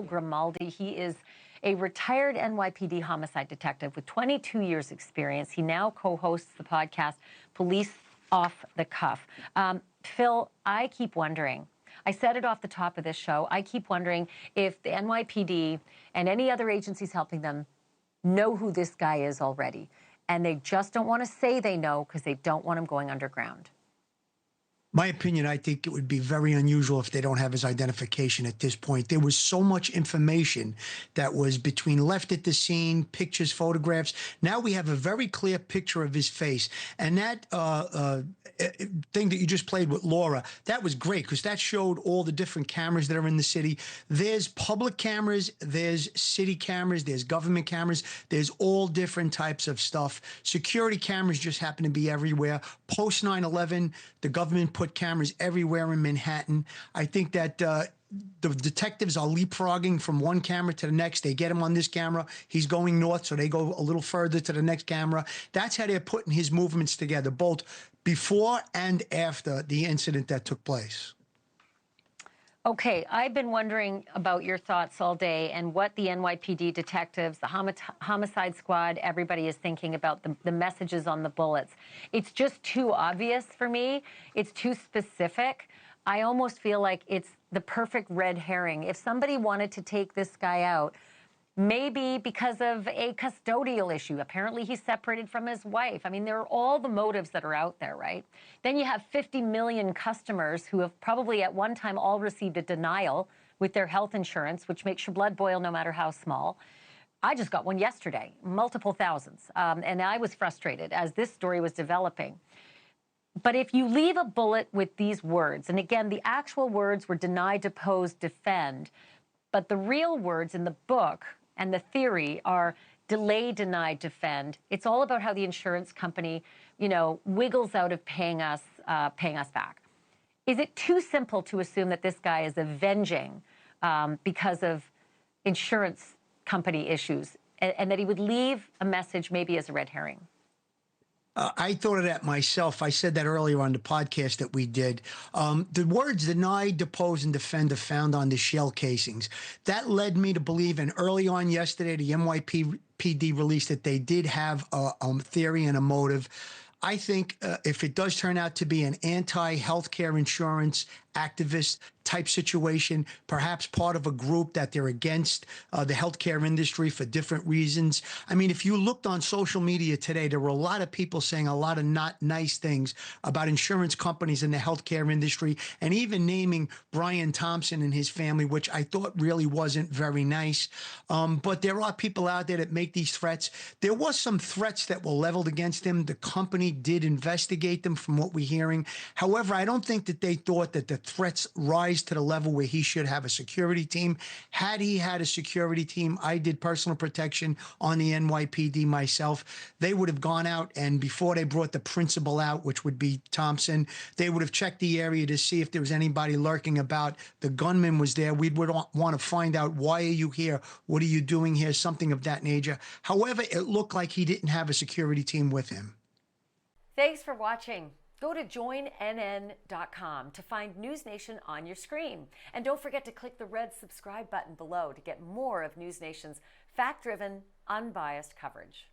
Phil Grimaldi. He is a retired NYPD homicide detective with 22 years experience. He now co-hosts the podcast Police Off the Cuff. Phil, I keep wondering, I said it off the top of this show, I keep wondering if the NYPD and any other agencies helping them know who this guy is already. And they just don't want to say they know because they don't want him going underground. My opinion, I think it would be very unusual if they don't have his identification at this point. There was so much information that was between left at the scene, pictures, photographs. Now we have a very clear picture of his face. And that thing that you just played with Laura, that was great because that showed all the different cameras that are in the city. There's public cameras, there's city cameras, there's government cameras, there's all different types of stuff. Security cameras just happen to be everywhere. Post 9/11, the government put cameras everywhere in Manhattan. I think that the detectives are leapfrogging from one camera to the next. They get him on this camera. He's going north, so they go a little further to the next camera. That's how they're putting his movements together, both before and after the incident that took place. Okay, I've been wondering about your thoughts all day and what the NYPD detectives, the homicide squad, everybody is thinking about the messages on the bullets. It's just too obvious for me. It's too specific. I almost feel like it's the perfect red herring. If somebody wanted to take this guy out, maybe because of a custodial issue. Apparently he's separated from his wife. I mean, there are all the motives that are out there, right? Then you have 50 million customers who have probably at one time all received a denial with their health insurance, which makes your blood boil no matter how small. I just got one yesterday, multiple thousands. And I was frustrated as this story was developing. But if you leave a bullet with these words, and again, the actual words were deny, depose, defend, but the real words in the book and the theory are delay, deny, defend. It's all about how the insurance company, you know, wiggles out of paying us back. Is it too simple to assume that this guy is avenging because of insurance company issues and that he would leave a message maybe as a red herring? I thought of that myself. I said that earlier on the podcast that we did. The words deny, depose, and defend are found on the shell casings. That led me to believe, and early on yesterday, the NYPD released that they did have a theory and a motive. I think if it does turn out to be an anti-healthcare insurance activist type situation, perhaps part of a group that they're against the healthcare industry for different reasons. I mean, if you looked on social media today, there were a lot of people saying a lot of not nice things about insurance companies in the healthcare industry, and even naming Brian Thompson and his family, which I thought really wasn't very nice. But there are people out there that make these threats. There was some threats that were leveled against him. The company did investigate them from what we're hearing. However, I don't think that they thought that the threats rise to the level where he should have a security team. Had he had a security team, I did personal protection on the NYPD myself. They would have gone out, and before they brought the principal out, which would be Thompson, they would have checked the area to see if there was anybody lurking about. The gunman was there. We would want to find out, why are you here? What are you doing here? Something of that nature. However, it looked like he didn't have a security team with him. Thanks for watching. Go to joinnn.com to find NewsNation on your screen. And don't forget to click the red subscribe button below to get more of NewsNation's fact-driven, unbiased coverage.